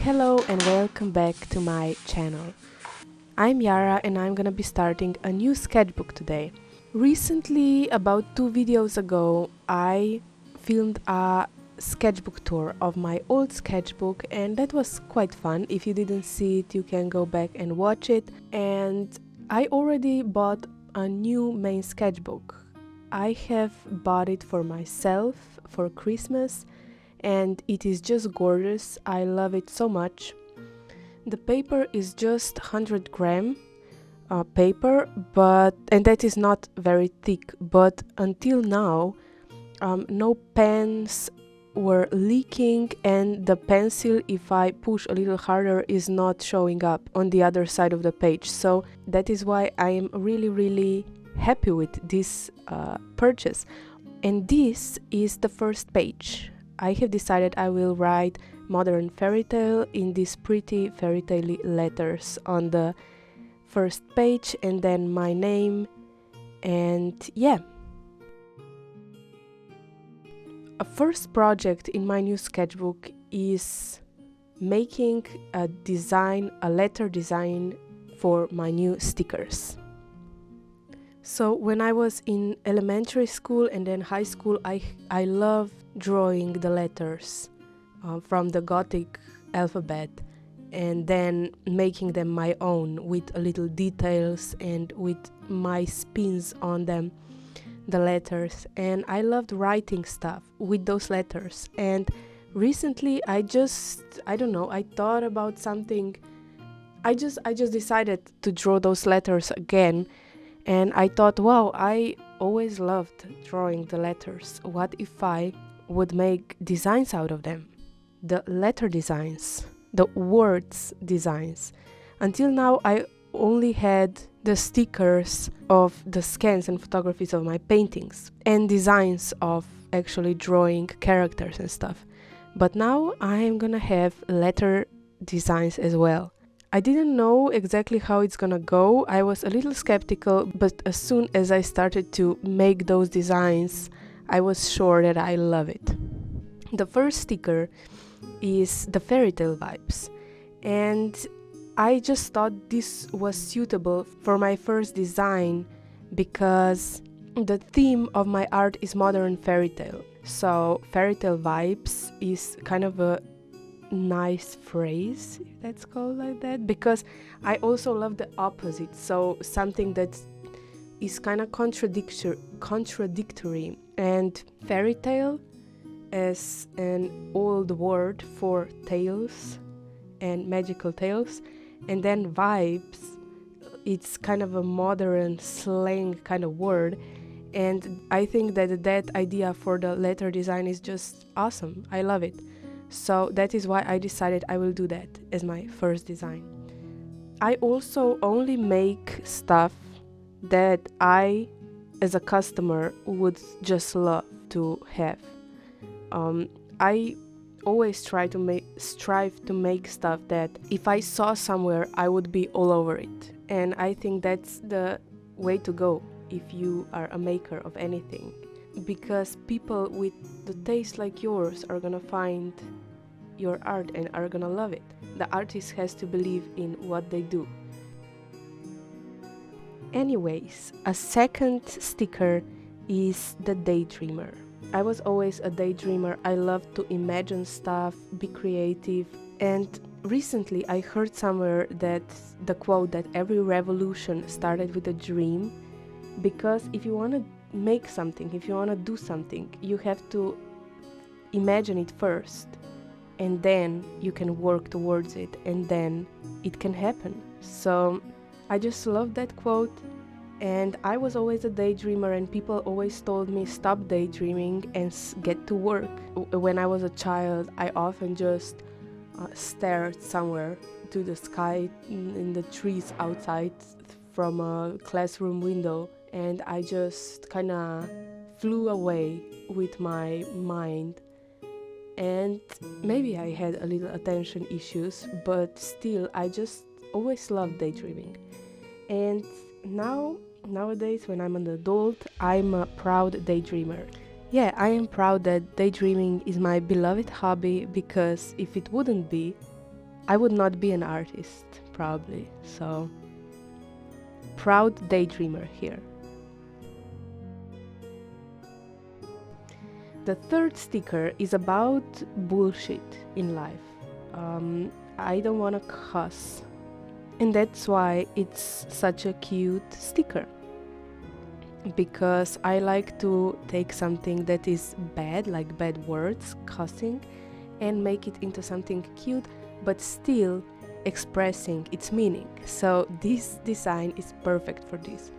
Hello and welcome back to my channel. I'm Yara and I'm gonna be starting a new sketchbook today. Recently, about 2 videos ago, I filmed a sketchbook tour of my old sketchbook and that was quite fun. If you didn't see it, you can go back and watch it. And I already bought a new main sketchbook. I have bought it for myself for Christmas and it is just gorgeous. I love it so much. The paper is just 100 gram paper, and that is not very thick, but until now no pens were leaking and the pencil, if I push a little harder, is not showing up on the other side of the page. So that is why I am really happy with this purchase. And this is the first page. I have decided I will write modern fairy tale in these pretty fairy tale letters on the first page, and then my name. And yeah, a first project in my new sketchbook is making a letter design for my new stickers. So when I was in elementary school and then high school, I loved drawing the letters from the gothic alphabet and then making them my own with little details and with my spins on them, the letters. And I loved writing stuff with those letters. And recently I don't know, I thought about something. I just decided to draw those letters again. And I thought, wow, I always loved drawing the letters. What if I would make designs out of them? The letter designs, the words designs. Until now, I only had the stickers of the scans and photographies of my paintings and designs of actually drawing characters and stuff. But now I am gonna have letter designs as well. I didn't know exactly how it's gonna go. I was a little skeptical, but as soon as I started to make those designs, I was sure that I love it. The first sticker is the fairy tale vibes, and I just thought this was suitable for my first design because the theme of my art is modern fairy tale. So fairy tale vibes is kind of a nice phrase, if that's called like that, because I also love the opposite, so something that is kind of contradictory. And fairy tale as an old word for tales and magical tales, and then vibes, it's kind of a modern slang kind of word. And I think that idea for the letter design is just awesome. I love it. So that is why I decided I will do that as my first design. I also only make stuff that I, as a customer, would just love to have. I always strive to make stuff that if I saw somewhere, I would be all over it. And I think that's the way to go if you are a maker of anything. Because people with the taste like yours are gonna find your art and are gonna love it. The artist has to believe in what they do. Anyways, a second sticker is the daydreamer. I was always a daydreamer. I love to imagine stuff, be creative, and recently I heard somewhere that the quote that every revolution started with a dream, because if you want to make something, if you want to do something, you have to imagine it first, and then you can work towards it, and then it can happen. So I just love that quote. And I was always a daydreamer, and people always told me stop daydreaming and get to work. When I was a child, I often just stared somewhere to the sky in the trees outside from a classroom window, and I just kind of flew away with my mind. And maybe I had a little attention issues, but still I just always loved daydreaming. And nowadays, when I'm an adult, I'm a proud daydreamer. Yeah, I am proud that daydreaming is my beloved hobby, because if it wouldn't be, I would not be an artist, probably. So, proud daydreamer here. The third sticker is about bullshit in life. I don't want to cuss, and that's why it's such a cute sticker. Because I like to take something that is bad, like bad words, cussing, and make it into something cute, but still expressing its meaning. So this design is perfect for this.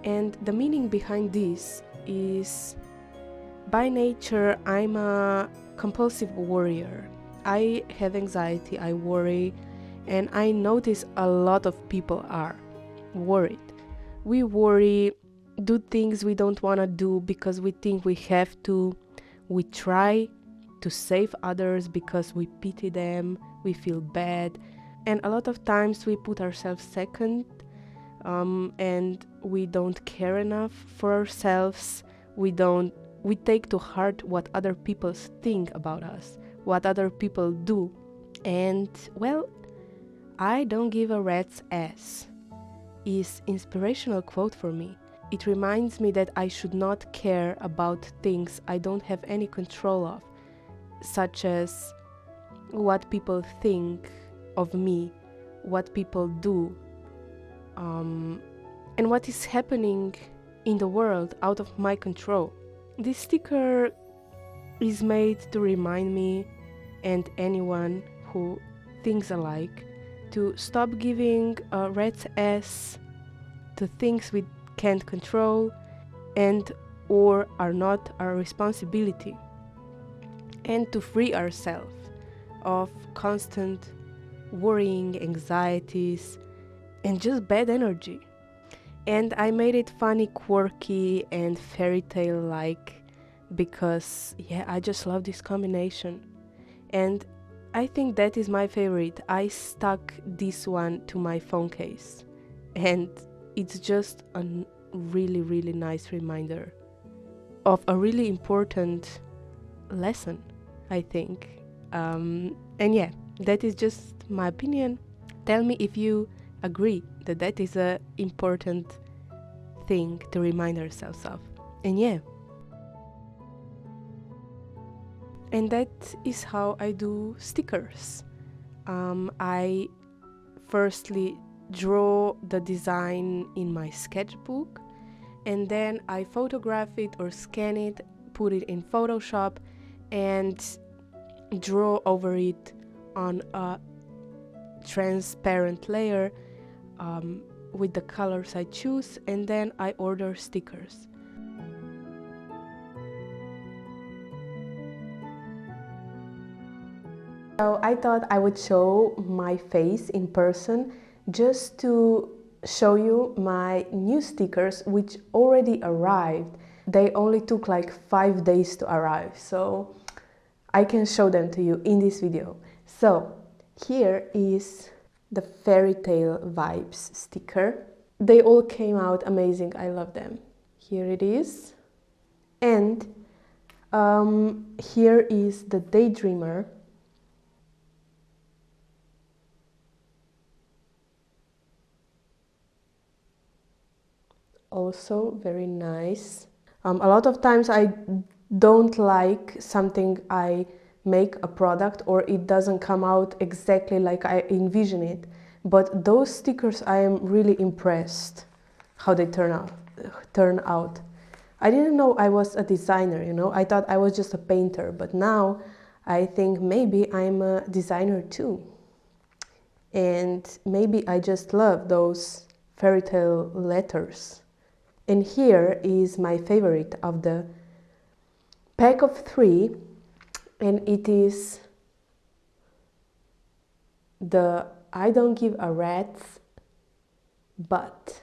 And the meaning behind this is, by nature, I'm a compulsive worrier. I have anxiety, I worry, and I notice a lot of people are worried. We worry, do things we don't want to do because we think we have to. We try to save others because we pity them, we feel bad, and a lot of times we put ourselves second, and we don't care enough for ourselves. We take to heart what other people think about us, what other people do, and well, I don't give a rat's ass is inspirational quote for me. It reminds me that I should not care about things I don't have any control of, such as what people think of me, what people do, and what is happening in the world out of my control. This sticker is made to remind me and anyone who thinks alike to stop giving a rat's ass to things we can't control and or are not our responsibility, and to free ourselves of constant worrying, anxieties, and just bad energy. And I made it funny, quirky, and fairy tale like because I just love this combination. And I think that is my favorite. I stuck this one to my phone case, and it's just a really, really nice reminder of a really important lesson, I think. And that is just my opinion. Tell me if you agree that that is a important thing to remind ourselves of. And and that is how I do stickers. I firstly draw the design in my sketchbook, and then I photograph it or scan it, put it in Photoshop, and draw over it on a transparent layer with the colors I choose, and then I order stickers. So I thought I would show my face in person just to show you my new stickers, which already arrived. They only took like 5 days to arrive, so I can show them to you in this video. So here is the fairy tale vibes sticker. They all came out amazing. I love them. Here it is. And here is the daydreamer. Also very nice. A lot of times I don't like something I make a product or it doesn't come out exactly like I envision it, but those stickers I am really impressed how they turn out. I didn't know I was a designer, you know. I thought I was just a painter, but now I think maybe I'm a designer too, and maybe I just love those fairy tale letters. And here is my favorite of the pack of 3, and it is the I don't give a rat's butt,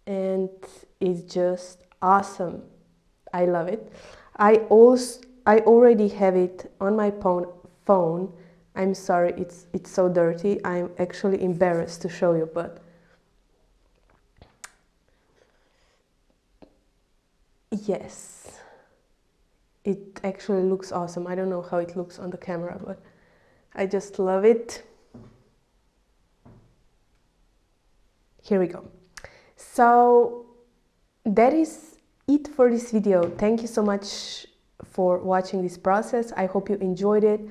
and it's just awesome. I love it. I already have it on my phone. I'm sorry, it's so dirty. I'm actually embarrassed to show you, but yes, it actually looks awesome. I don't know how it looks on the camera, but I just love it. Here we go. So that is it for this video. Thank you so much for watching this process. I hope you enjoyed it.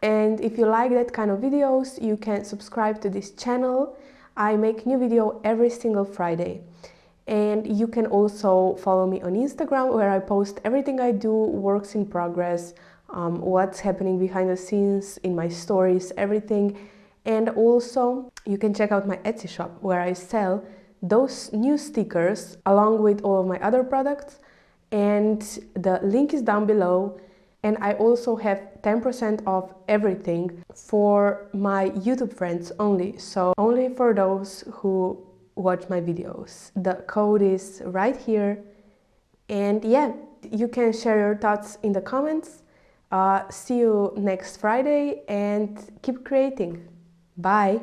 And if you like that kind of videos, you can subscribe to this channel. I make new video every single Friday. And you can also follow me on Instagram, where I post everything I do, works in progress, what's happening behind the scenes in my stories, everything. And also you can check out my Etsy shop, where I sell those new stickers along with all of my other products, and the link is down below. And I also have 10% off everything for my YouTube friends only, so only for those who watch my videos. The code is right here. And yeah, you can share your thoughts in the comments. See you next Friday and keep creating. Bye!